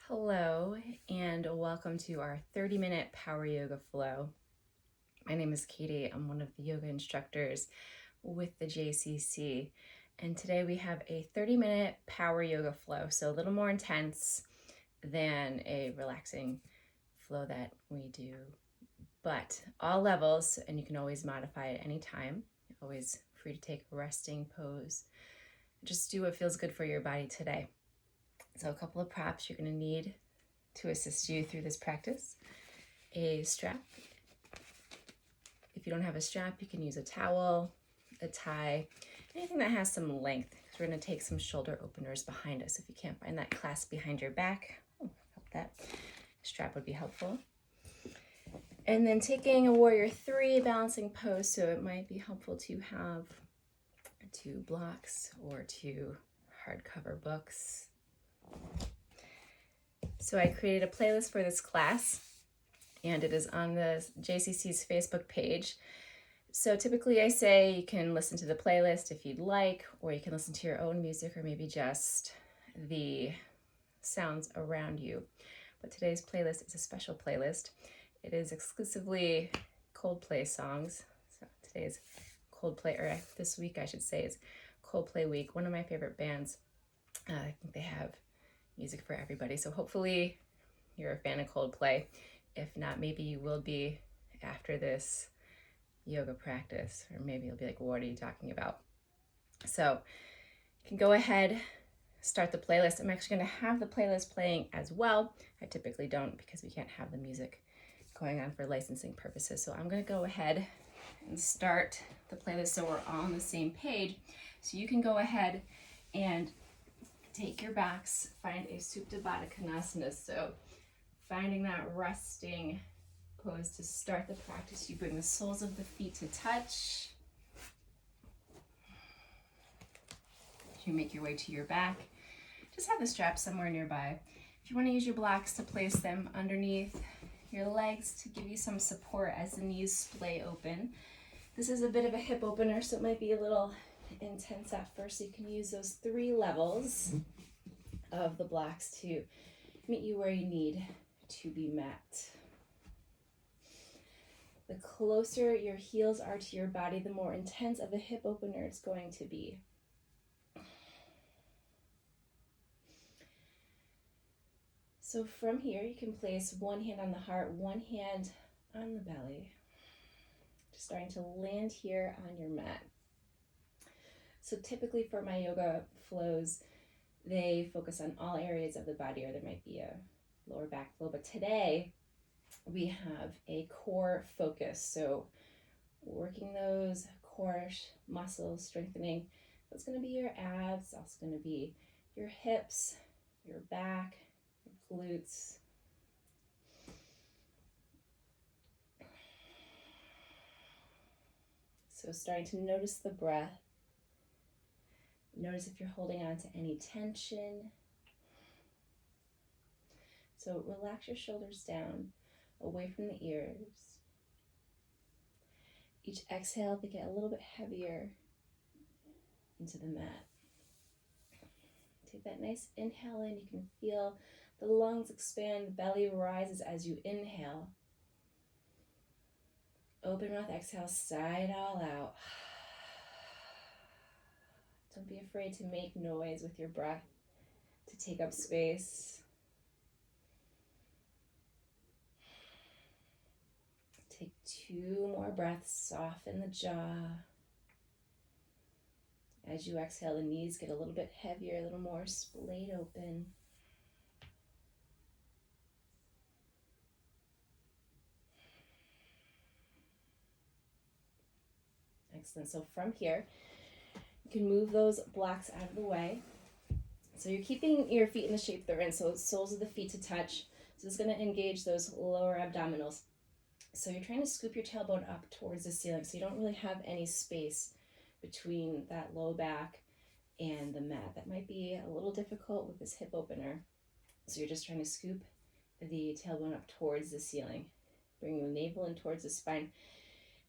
Hello, and welcome to our 30-minute power yoga flow. My name is Katie. I'm one of the yoga instructors with the JCC, and today we have a 30-minute power yoga flow, so a little more intense than a relaxing flow that we do, but all levels, and you can always modify at any time. Always free to take a resting pose. Just do what feels good for your body today. So a couple of props you're going to need to assist you through this practice. A strap. If you don't have a strap, you can use a towel, a tie, anything that has some length, because we're going to take some shoulder openers behind us. If you can't find that clasp behind your back, help that. Strap would be helpful. And then taking a warrior 3 balancing pose, so it might be helpful to have 2 blocks or 2 hardcover books. So I created a playlist for this class, and it is on the JCC's Facebook page. So typically I say you can listen to the playlist if you'd like, or you can listen to your own music, or maybe just the sounds around you. But today's playlist is a special playlist. It is exclusively Coldplay songs. So today's Coldplay, or this week I should say, is Coldplay week. One of my favorite bands. I think they have music for everybody. So hopefully you're a fan of Coldplay. If not, maybe you will be after this yoga practice, or maybe you'll be like, what are you talking about? So you can go ahead, start the playlist. I'm actually going to have the playlist playing as well. I typically don't, because we can't have the music going on for licensing purposes. So I'm going to go ahead and start the playlist so we're all on the same page. So you can go ahead and take your backs, find a Supta Baddha Konasana. So finding that resting pose to start the practice. You bring the soles of the feet to touch. You make your way to your back. Just have the straps somewhere nearby. If you want to use your blocks, to place them underneath your legs to give you some support as the knees splay open. This is a bit of a hip opener, so it might be a little intense at first. So you can use those 3 levels of the blocks to meet you where you need to be met. The closer your heels are to your body, the more intense of a hip opener it's going to be. So from here, you can place one hand on the heart, one hand on the belly. Just starting to land here on your mat. So typically for my yoga flows, they focus on all areas of the body, or there might be a lower back flow. But today we have a core focus. So working those core muscles, strengthening. That's going to be your abs, also going to be your hips, your back, your glutes. So starting to notice the breath. Notice if you're holding on to any tension. So relax your shoulders down, away from the ears. Each exhale, they get a little bit heavier into the mat. Take that nice inhale in. You can feel the lungs expand, the belly rises as you inhale. Open mouth, exhale, sigh it all out. Don't be afraid to make noise with your breath, to take up space. Take 2 more breaths, soften the jaw. As you exhale, the knees get a little bit heavier, a little more splayed open. Excellent. So from here, you can move those blocks out of the way. So you're keeping your feet in the shape they're in, so soles of the feet to touch. So it's going to engage those lower abdominals. So you're trying to scoop your tailbone up towards the ceiling, so you don't really have any space between that low back and the mat. That might be a little difficult with this hip opener. So you're just trying to scoop the tailbone up towards the ceiling. Bring the navel in towards the spine.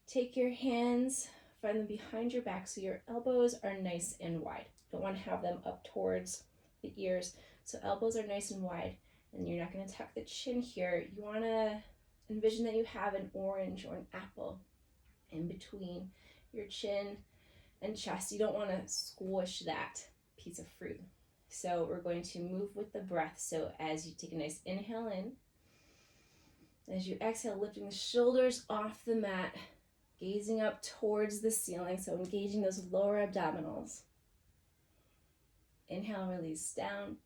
Take your hands, find them behind your back so your elbows are nice and wide. Don't want to have them up towards the ears. So elbows are nice and wide. And you're not going to tuck the chin here. You want to envision that you have an orange or an apple in between your chin and chest. You don't want to squish that piece of fruit. So we're going to move with the breath. So as you take a nice inhale in, as you exhale, lifting the shoulders off the mat, gazing up towards the ceiling, so engaging those lower abdominals. Inhale, release down.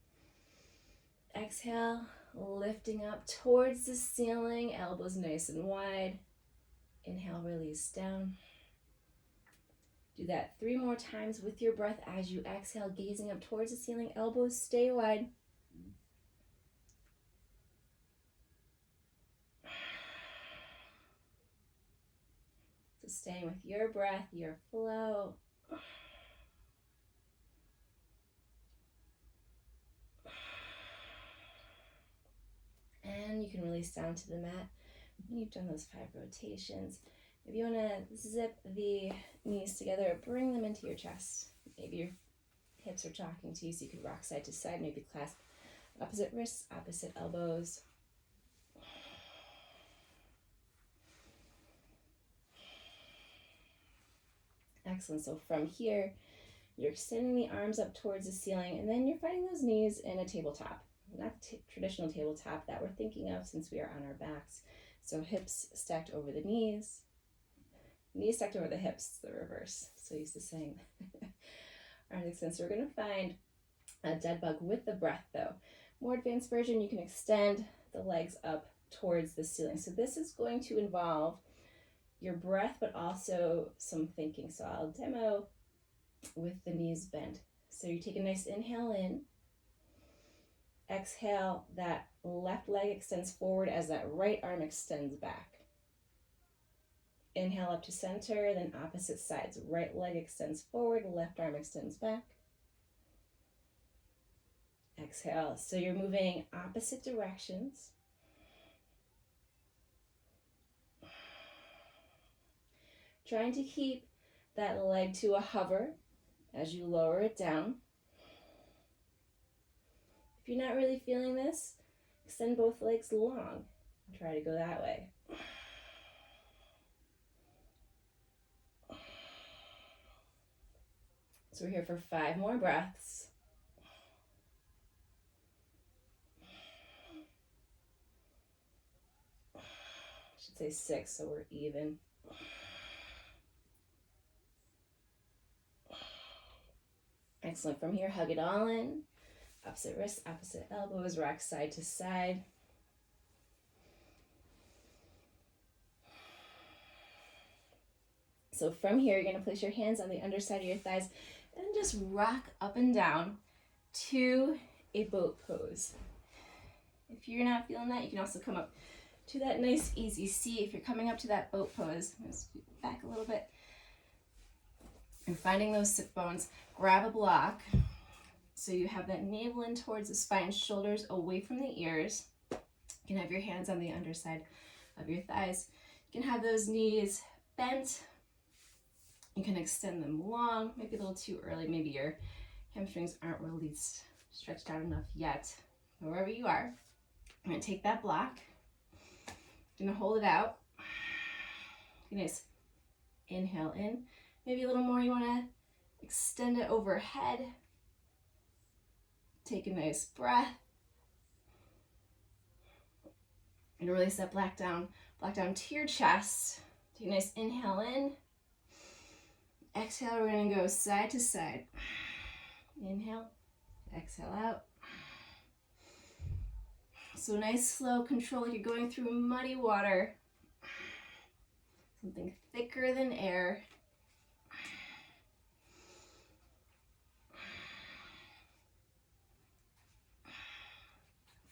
Exhale, lifting up towards the ceiling, elbows nice and wide. Inhale, release down. Do that 3 more times with your breath as you exhale, gazing up towards the ceiling, elbows stay wide. So staying with your breath, your flow. And you can release down to the mat when you've done those 5 rotations. If you want to zip the knees together, bring them into your chest. Maybe your hips are talking to you, so you could rock side to side, maybe clasp opposite wrists, opposite elbows. Excellent. So from here, you're extending the arms up towards the ceiling, and then you're finding those knees in a tabletop. Not the traditional tabletop that we're thinking of since we are on our backs. So hips stacked over the knees, knees stacked over the hips, the reverse. So used to saying arms extended. So we're going to find a dead bug with the breath though. More advanced version, you can extend the legs up towards the ceiling. So this is going to involve your breath, but also some thinking. So I'll demo with the knees bent. So you take a nice inhale in. Exhale, that left leg extends forward as that right arm extends back. Inhale up to center, then opposite sides. Right leg extends forward, left arm extends back. Exhale, so you're moving opposite directions. Trying to keep that leg to a hover as you lower it down. If you're not really feeling this, extend both legs long and try to go that way. So we're here for 5 more breaths. I should say 6 so we're even. Excellent. From here, hug it all in. Opposite wrists, opposite elbows, rock side to side. So from here, you're going to place your hands on the underside of your thighs and just rock up and down to a boat pose. If you're not feeling that, you can also come up to that nice easy C. If you're coming up to that boat pose, I'm going to scoot back a little bit. And finding those sit bones, grab a block. So you have that navel in towards the spine, shoulders away from the ears. You can have your hands on the underside of your thighs. You can have those knees bent. You can extend them long, maybe a little too early. Maybe your hamstrings aren't really stretched out enough yet. Wherever you are, I'm gonna take that block. I'm gonna hold it out. Nice. Inhale in. Maybe a little more, you wanna extend it overhead. Take a nice breath. And release that block down to your chest. Take a nice inhale in. Exhale, we're gonna go side to side. Inhale, exhale out. So nice, slow control, like you're going through muddy water. Something thicker than air.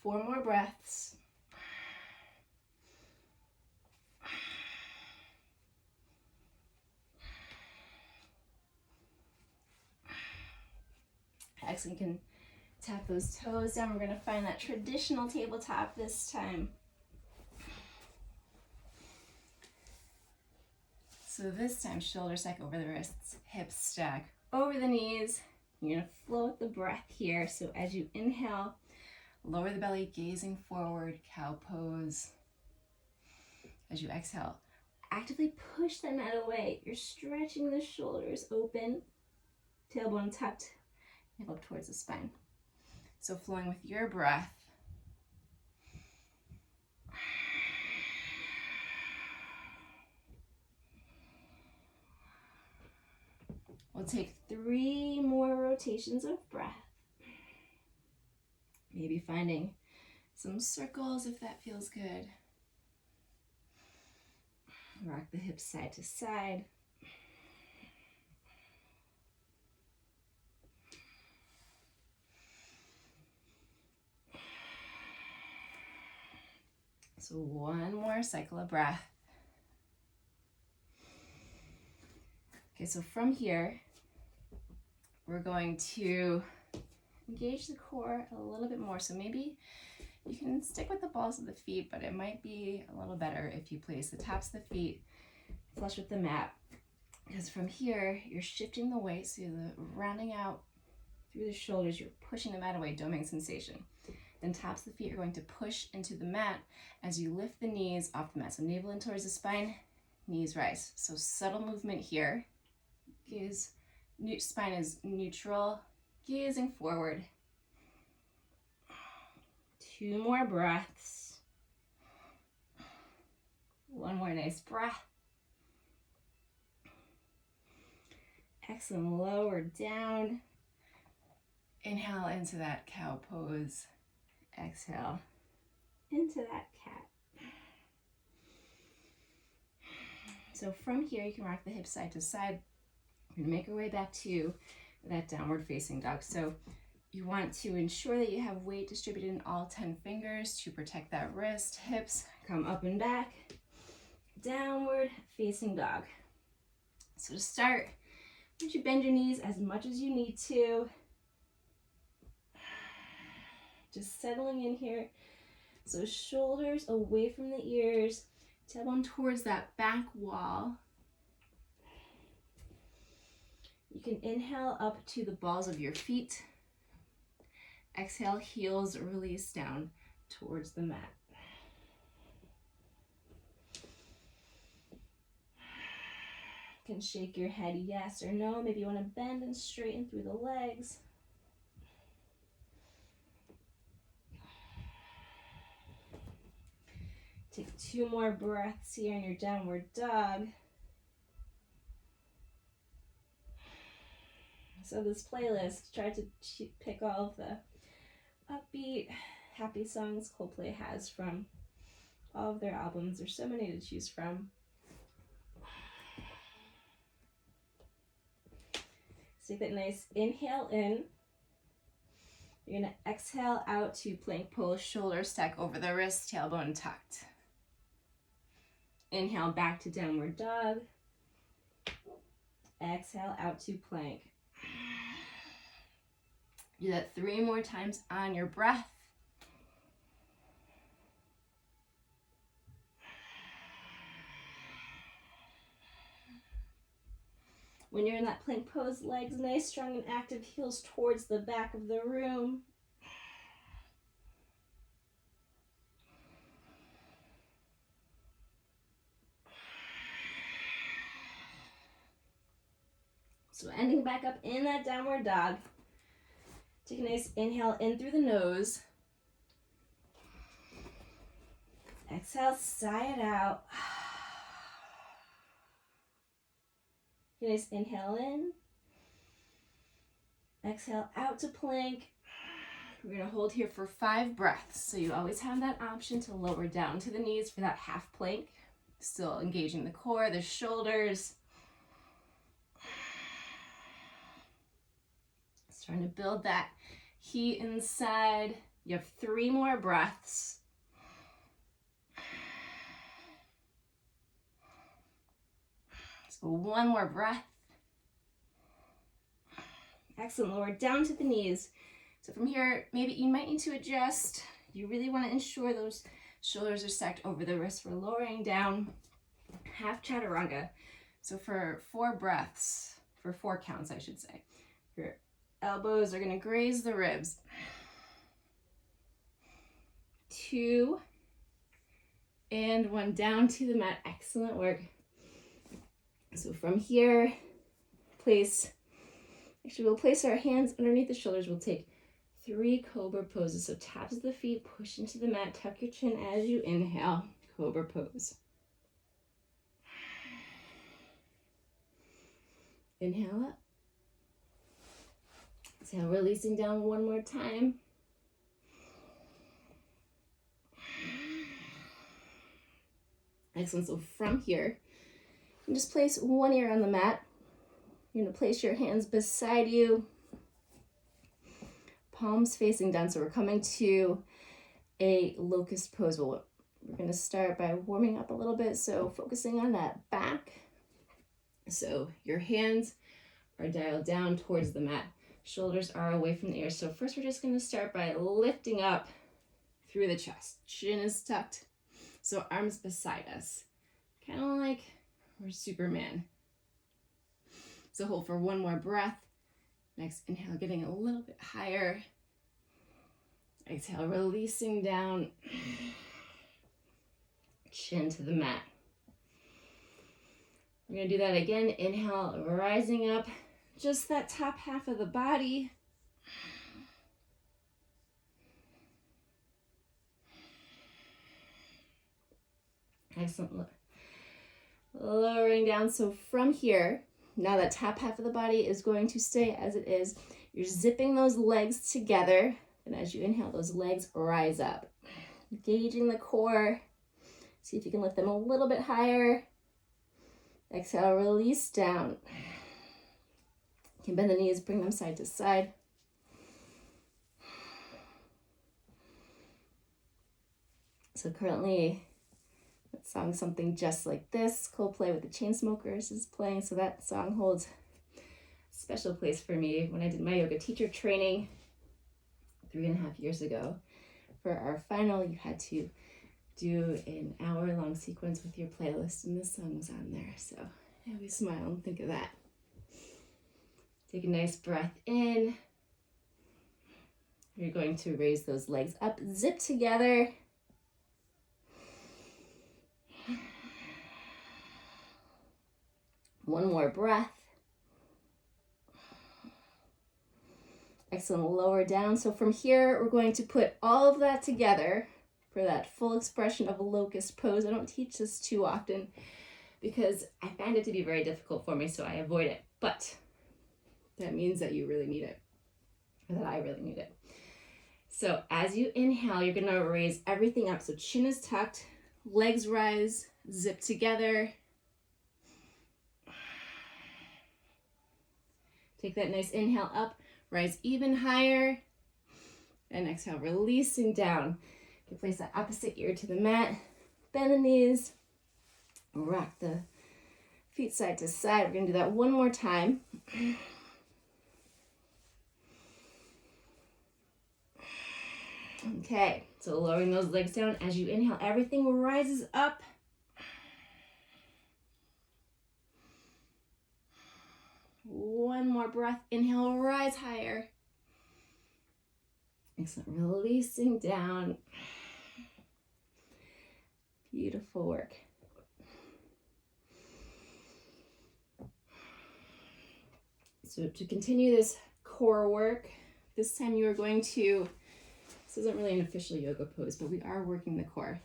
Four more breaths. Excellent. You can tap those toes down. We're going to find that traditional tabletop this time. So this time, shoulders stack over the wrists, hips stack over the knees. You're going to flow with the breath here. So as you inhale, Lower the belly, gazing forward, cow pose. As you exhale, actively push the mat away. You're stretching the shoulders open, tailbone tucked, navel up towards the spine. So flowing with your breath. We'll take 3 more rotations of breath. Maybe finding some circles if that feels good. Rock the hips side to side. So one more cycle of breath. Okay, so from here, we're going to engage the core a little bit more. So maybe you can stick with the balls of the feet, but it might be a little better if you place the tops of the feet flush with the mat. Because from here, you're shifting the weight, so you're rounding out through the shoulders, you're pushing the mat away, doming sensation. Then tops of the feet are going to push into the mat as you lift the knees off the mat. So navel in towards the spine, knees rise. So subtle movement here. Gaze, spine is neutral, gazing forward. 2 more breaths. 1 more nice breath. Excellent, lower down. Inhale into that cow pose. Exhale into that cat. So from here, you can rock the hips side to side. We're gonna make our way back to that downward facing dog. So you want to ensure that you have weight distributed in all 10 fingers to protect that wrist, hips, come up and back, downward facing dog. So to start, would you bend your knees as much as you need to? Just settling in here. So shoulders away from the ears, tailbone towards that back wall. You can inhale up to the balls of your feet. Exhale, heels release down towards the mat. You can shake your head yes or no. Maybe you want to bend and straighten through the legs. Take 2 more breaths here in your downward dog. So this playlist, try to pick all of the upbeat, happy songs Coldplay has from all of their albums. There's so many to choose from. So take that nice inhale in. You're gonna exhale out to plank pose, shoulders stack over the wrist, tailbone tucked. Inhale back to downward dog. Exhale out to plank. Do that 3 more times on your breath. When you're in that plank pose, legs nice, strong, and active, heels towards the back of the room. So ending back up in that downward dog. Take a nice inhale in through the nose. Exhale, sigh it out. Take a nice inhale in. Exhale out to plank. We're gonna hold here for 5 breaths. So you always have that option to lower down to the knees for that half plank. Still engaging the core, the shoulders. Trying to build that heat inside. You have 3 more breaths. So 1 more breath. Excellent, lower down to the knees. So from here, maybe you might need to adjust. You really want to ensure those shoulders are stacked over the wrists. We're lowering down, half chaturanga. So for 4 breaths, for 4 counts, I should say. Your elbows are going to graze the ribs. 2, and 1, down to the mat. Excellent work. So from here, we'll place our hands underneath the shoulders. We'll take 3 cobra poses. So taps of the feet, push into the mat, tuck your chin as you inhale, cobra pose. Inhale up. Exhale, releasing down one more time. Excellent. So from here, you just place one ear on the mat. You're going to place your hands beside you, palms facing down. So we're coming to a locust pose. We're going to start by warming up a little bit. So focusing on that back. So your hands are dialed down towards the mat. Shoulders are away from the ears. So first we're just going to start by lifting up through the chest. Chin is tucked. So arms beside us. Kind of like we're Superman. So hold for one more breath. Next inhale, getting a little bit higher. Exhale, releasing down. Chin to the mat. We're going to do that again. Inhale, rising up. Just that top half of the body. Excellent. Lowering down. So from here, now that top half of the body is going to stay as it is. You're zipping those legs together. And as you inhale, those legs rise up. Engaging the core. See if you can lift them a little bit higher. Exhale, release down. You can bend the knees, bring them side to side. So currently, that song, Something Just Like This, Coldplay with the Chainsmokers is playing. So that song holds a special place for me. When I did my yoga teacher training 3.5 years ago, for our final, you had to do an hour-long sequence with your playlist, and this song was on there. So I always smile and think of that. Take a nice breath in. You're going to raise those legs up, zip together. One more breath. Excellent, lower down. So from here, we're going to put all of that together for that full expression of a locust pose. I don't teach this too often because I find it to be very difficult for me, so I avoid it. But that means that you really need it, or that I really need it. So as you inhale, you're going to raise everything up. So chin is tucked, legs rise, zip together. Take that nice inhale up, rise even higher, and exhale, releasing down. You can place that opposite ear to the mat, bend the knees, rock the feet side to side. We're going to do that one more time. Okay, so lowering those legs down as you inhale, everything rises up. One more breath, inhale, rise higher. Excellent, releasing down. Beautiful work. So to continue this core work, this time you are going to, this isn't really an official yoga pose, but we are working the core.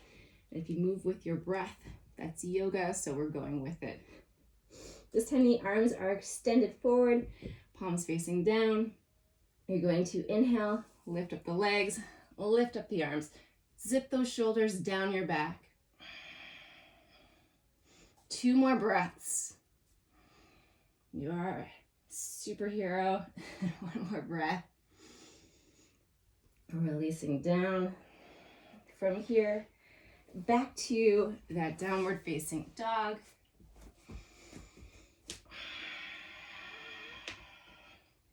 And if you move with your breath, that's yoga, so we're going with it. This time the arms are extended forward, palms facing down. You're going to inhale, lift up the legs, lift up the arms. Zip those shoulders down your back. 2 more breaths. You are a superhero. 1 more breath. Releasing down. From here, back to that downward facing dog.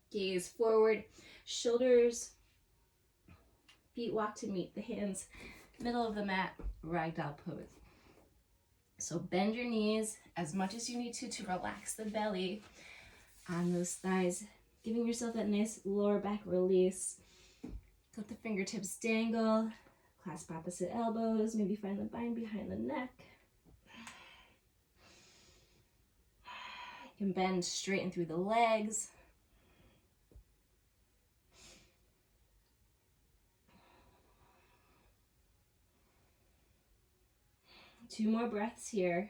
Gaze forward, shoulders, feet walk to meet the hands, middle of the mat, ragdoll pose. So bend your knees as much as you need to relax the belly on those thighs, giving yourself that nice lower back release. Let the fingertips dangle, Clasp opposite elbows, maybe find the bind behind the neck. You can bend straight and through the legs. Two more breaths here.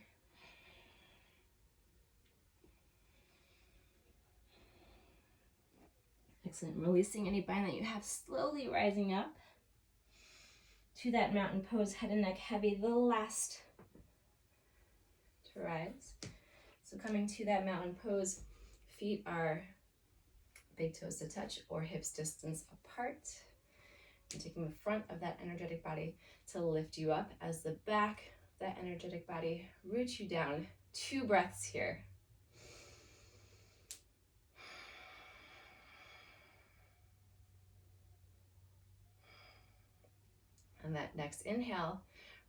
Excellent. Releasing any bind that you have, slowly rising up to that mountain pose, head and neck heavy, the last to rise. So coming to that mountain pose, feet are big toes to touch or hips distance apart. And taking the front of that energetic body to lift you up as the back of that energetic body roots you down. 2 breaths here. And that next inhale,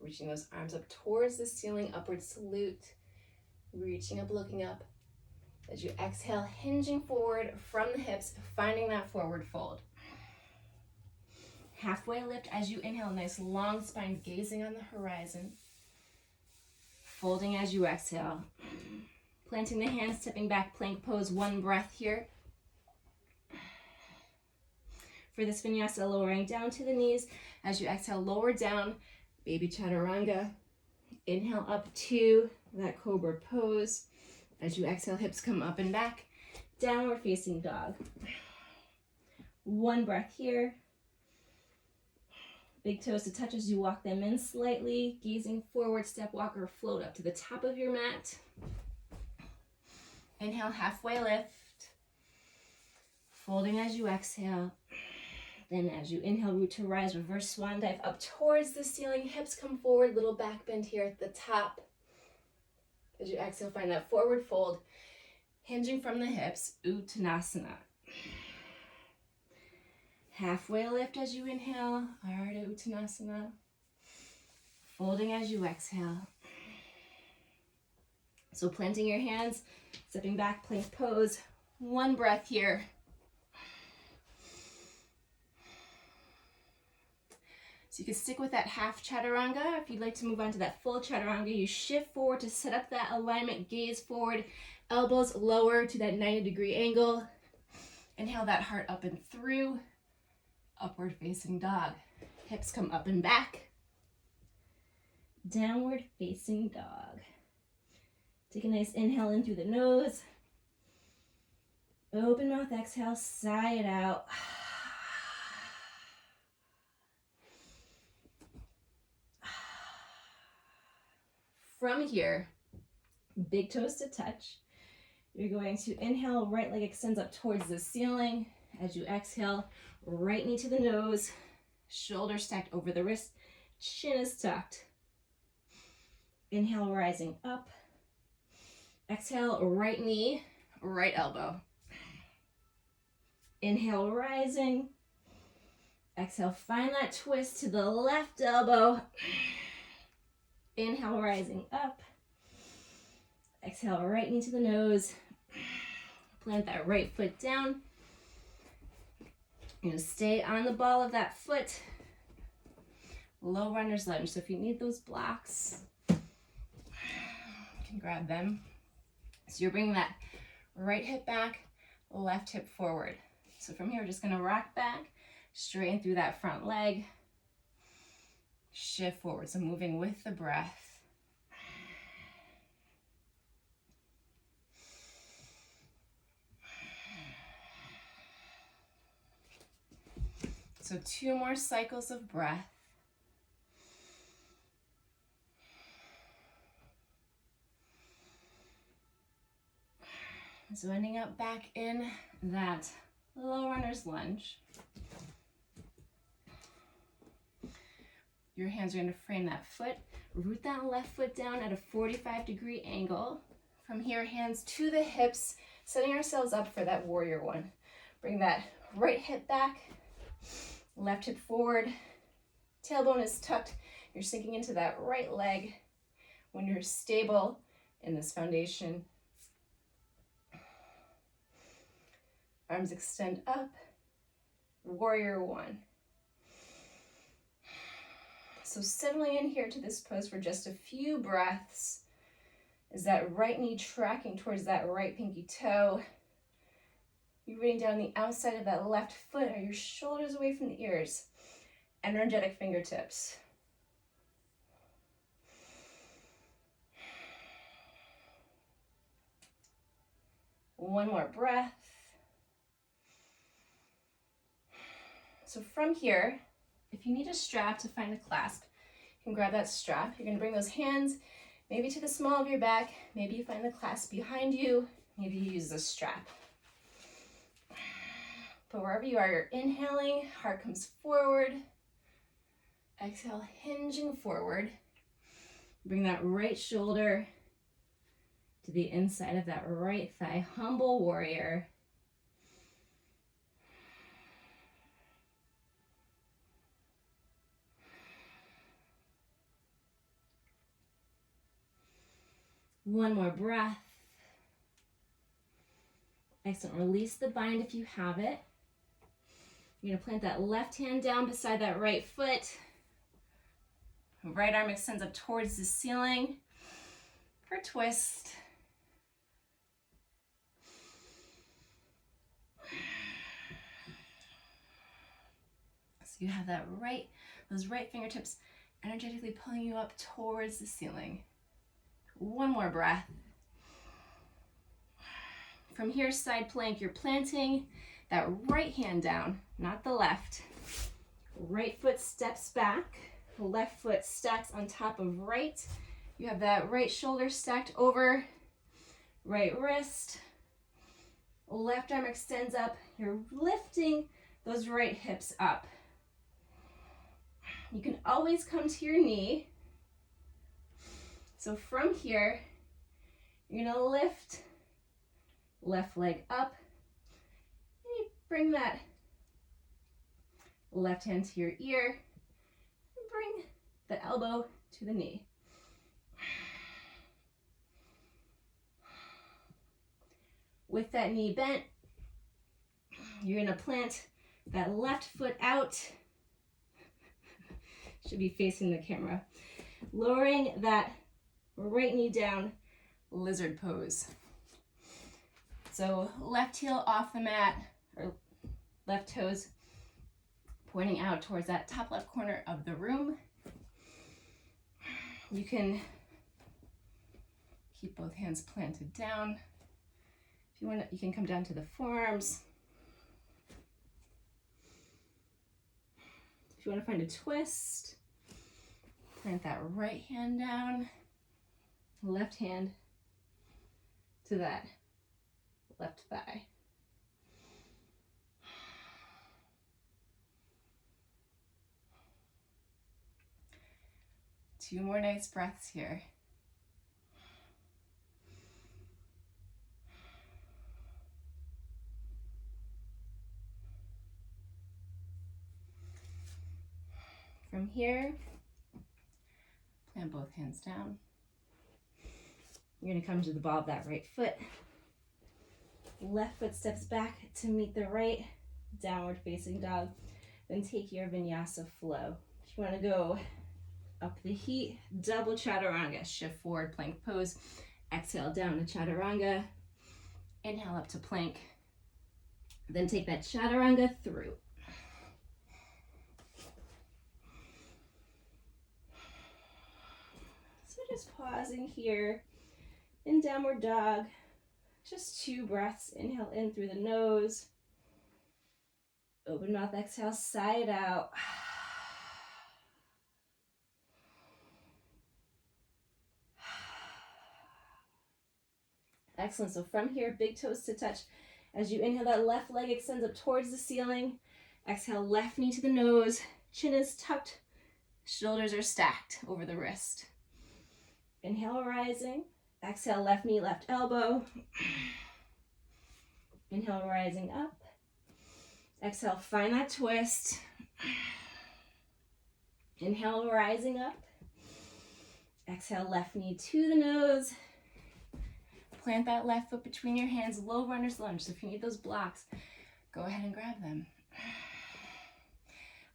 reaching those arms up towards the ceiling, upward salute, reaching up, looking up. As you exhale, hinging forward from the hips, finding that forward fold. Halfway lift as you inhale, nice long spine, gazing on the horizon. Folding as you exhale. Planting the hands, stepping back, plank pose, 1 breath here. For this vinyasa, lowering down to the knees. As you exhale, lower down, baby chaturanga. Inhale up to that cobra pose. As you exhale, hips come up and back. Downward facing dog. 1 breath here. Big toes to touch as you walk them in slightly. Gazing forward, step walk or float up to the top of your mat. Inhale, halfway lift. Folding as you exhale. Then as you inhale, root to rise, reverse swan dive up towards the ceiling. Hips come forward, little back bend here at the top. As you exhale, find that forward fold. Hinging from the hips, Uttanasana. Halfway lift as you inhale, Ardha Uttanasana. Folding as you exhale. So planting your hands, stepping back, plank pose. 1 breath here. So you can stick with that half chaturanga. If you'd like to move on to that full chaturanga, you shift forward to set up that alignment, gaze forward, elbows lower to that 90-degree angle. Inhale that heart up and through, upward facing dog. Hips come up and back. Downward facing dog. Take a nice inhale in through the nose. Open mouth, exhale, sigh it out. From here, big toes to touch. You're going to inhale, right leg extends up towards the ceiling. As you exhale, right knee to the nose, shoulders stacked over the wrist, chin is tucked. Inhale, rising up. Exhale, right knee, right elbow. Inhale, rising. Exhale, find that twist to the left elbow. Inhale, rising up. Exhale, right knee to the nose. Plant that right foot down. You're going to stay on the ball of that foot. Low runner's lunge. So if you need those blocks, you can grab them. So you're bringing that right hip back, left hip forward. So from here, we're just going to rock back, straighten through that front leg, shift forward. So moving with the breath. So 2 more cycles of breath. So ending up back in that low runner's lunge. Your hands are going to frame that foot. Root that left foot down at a 45-degree angle. From here, hands to the hips, setting ourselves up for that warrior 1. Bring that right hip back. Left hip forward, tailbone is tucked. You're sinking into that right leg. When you're stable in this foundation, arms extend up, warrior 1. So settling in here to this pose for just a few breaths. Is that right knee tracking towards that right pinky toe? You're reaching down the outside of that left foot. Are your shoulders away from the ears? Energetic fingertips. One more breath. So from here, if you need a strap to find a clasp, you can grab that strap. You're gonna bring those hands maybe to the small of your back. Maybe you find the clasp behind you. Maybe you use the strap. But wherever you are, you're inhaling, heart comes forward. Exhale, hinging forward. Bring that right shoulder to the inside of that right thigh, humble warrior. One more breath. Excellent. Release the bind if you have it. You're going to plant that left hand down beside that right foot. Right arm extends up towards the ceiling for a twist. So you have that those right fingertips energetically pulling you up towards the ceiling. One more breath. From here, side plank, you're planting that right hand down, not the left. Right foot steps back, left foot stacks on top of right. You have that right shoulder stacked over, right wrist. Left arm extends up. You're lifting those right hips up. You can always come to your knee. So from here, you're gonna lift left leg up. And you bring that left hand to your ear. And bring the elbow to the knee. With that knee bent, you're gonna plant that left foot out. Should be facing the camera. Lowering that right knee down, lizard pose. So left heel off the mat, or left toes pointing out towards that top left corner of the room. You can keep both hands planted down. If you want, you can come down to the forearms. If you want to find a twist, plant that right hand down, left hand to that left thigh. Two more nice breaths here. From here, plant both hands down. You're going to come to the ball of that right foot. Left foot steps back to meet the right, downward facing dog. Then take your vinyasa flow. If you want to go up the heat, double chaturanga, shift forward, plank pose. Exhale down to chaturanga. Inhale up to plank. Then take that chaturanga through. So just pausing here in downward dog. Just 2 breaths. Inhale in through the nose. Open mouth, exhale, side out. Excellent. So from here, big toes to touch. As you inhale, that left leg extends up towards the ceiling. Exhale, left knee to the nose. Chin is tucked. Shoulders are stacked over the wrist. Inhale, rising. Exhale, left knee, left elbow. Inhale, rising up. Exhale, find that twist. Inhale, rising up. Exhale, left knee to the nose. Plant that left foot between your hands, low runner's lunge. So if you need those blocks, go ahead and grab them.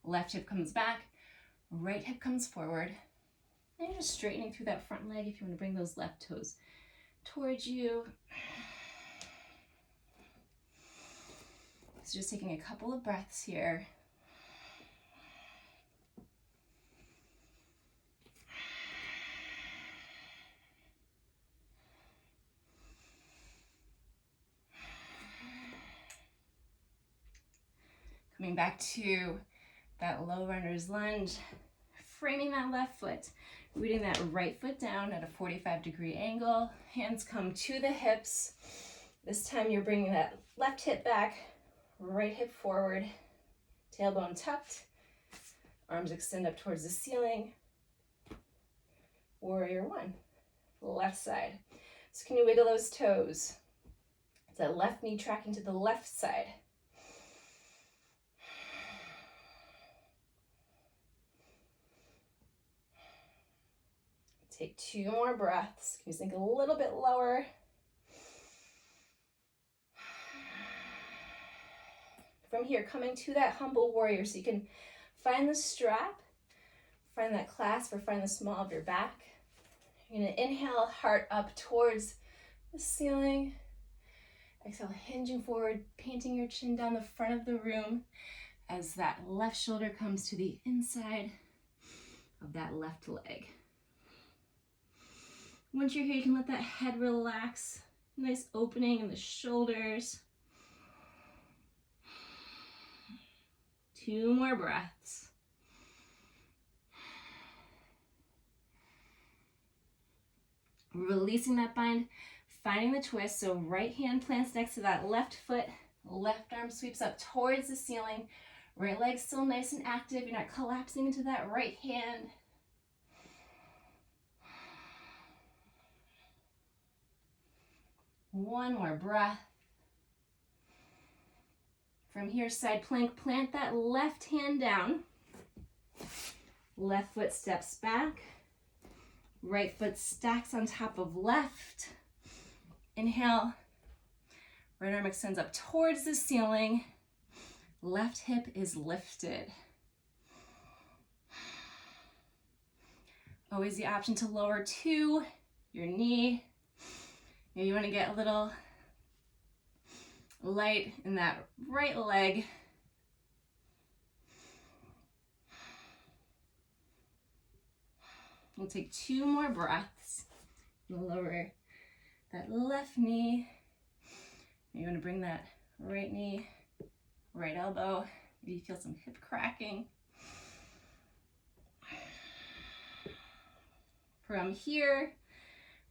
Left hip comes back, Right hip comes forward. And you're just straightening through that front leg if you want to bring those left toes towards you. So just taking a couple of breaths here. Coming back to that low runner's lunge, framing that left foot, rooting that right foot down at a 45-degree angle. Hands come to the hips. This time you're bringing that left hip back, right hip forward, tailbone tucked, arms extend up towards the ceiling. Warrior one, left side. So can you wiggle those toes? It's that left knee tracking to the left side. Take 2 more breaths. Can you sink a little bit lower? From here, coming to that humble warrior, so you can find the strap, find that clasp, or find the small of your back. You're gonna inhale, heart up towards the ceiling. Exhale, hinging forward, painting your chin down the front of the room as that left shoulder comes to the inside of that left leg. Once you're here, you can let that head relax. Nice opening in the shoulders. 2 more breaths. Releasing that bind, finding the twist. So right hand plants next to that left foot, left arm sweeps up towards the ceiling. Right leg still nice and active. You're not collapsing into that right hand. One more breath. From here, side plank, plant that left hand down. Left foot steps back. Right foot stacks on top of left. Inhale. Right arm extends up towards the ceiling. Left hip is lifted. Always the option to lower to your knee. Maybe you want to get a little light in that right leg. We'll take 2 more breaths. We'll lower that left knee. You want to bring that right knee, right elbow. Maybe you feel some hip cracking. From here,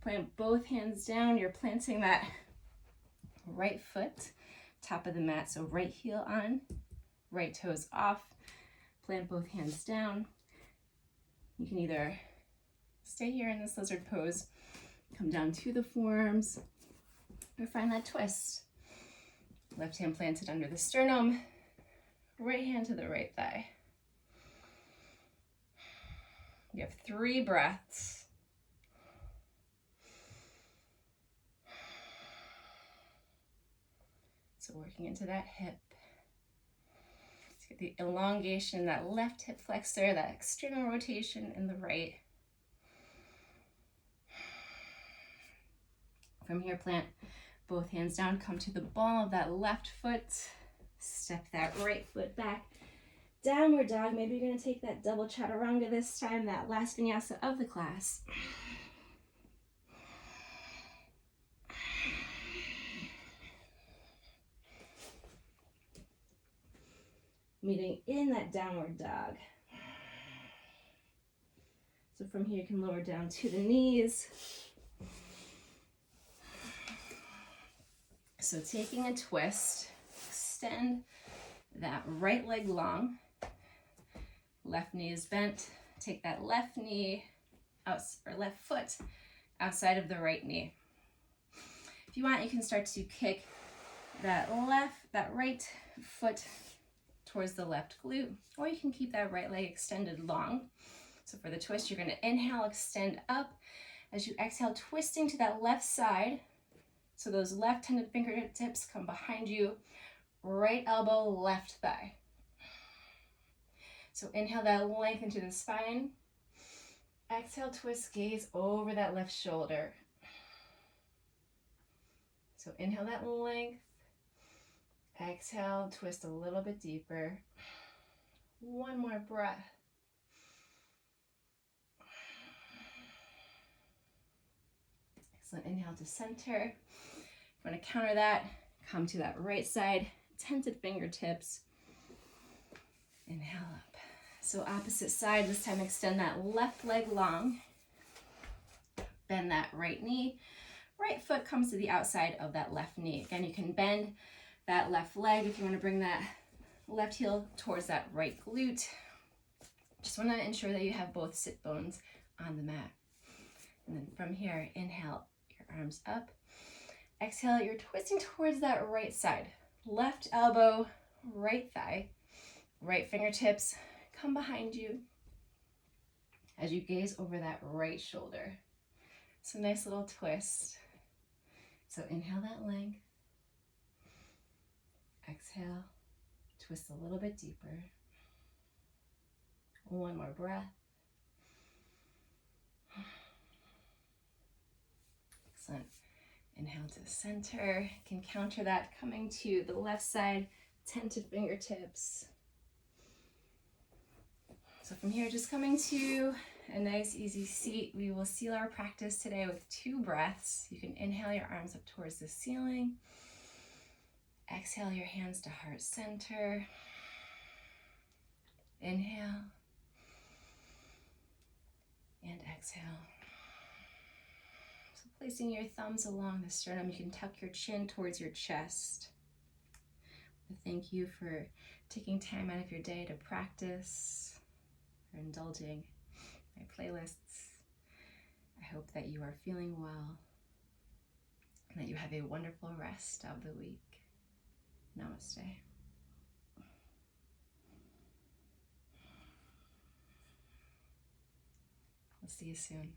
plant both hands down. You're planting that right foot, top of the mat. So right heel on, right toes off. Plant both hands down. You can either stay here in this lizard pose, come down to the forearms, or find that twist. Left hand planted under the sternum, right hand to the right thigh. You have 3 breaths. So working into that hip. Let's get the elongation, that left hip flexor, that external rotation in the right. From here, plant both hands down, come to the ball of that left foot, step that right foot back, downward dog. Maybe you're gonna take that double chaturanga this time, that last vinyasa of the class. Meeting in that downward dog. So from here, you can lower down to the knees. So taking a twist, extend that right leg long, left knee is bent, take that left knee out, or left foot outside of the right knee. If you want, you can start to kick that right foot towards the left glute, or you can keep that right leg extended long. So for the twist, you're gonna inhale, extend up. As you exhale, twisting to that left side. So those left-handed fingertips come behind you, right elbow, left thigh. So inhale that length into the spine. Exhale, twist gaze over that left shoulder. So inhale that length. Exhale, twist a little bit deeper. One more breath. Excellent. Inhale to center. If you want to counter that, come to that right side, tented fingertips. Inhale up. So opposite side, this time extend that left leg long. Bend that right knee. Right foot comes to the outside of that left knee. Again, you can bend that left leg if you want to bring that left heel towards that right glute. Just want to ensure that you have both sit bones on the mat. And then from here, inhale, your arms up. Exhale, you're twisting towards that right side. Left elbow, right thigh, right fingertips come behind you as you gaze over that right shoulder. So nice little twist. So inhale that length. Exhale, twist a little bit deeper. One more breath. Excellent. Inhale to the center. You can counter that coming to the left side, tented fingertips. So from here, just coming to a nice easy seat. We will seal our practice today with 2 breaths. You can inhale your arms up towards the ceiling. Exhale your hands to heart center. Inhale. And exhale. So placing your thumbs along the sternum, you can tuck your chin towards your chest. Thank you for taking time out of your day to practice, for indulging my playlists. I hope that you are feeling well and that you have a wonderful rest of the week. Namaste. I'll see you soon.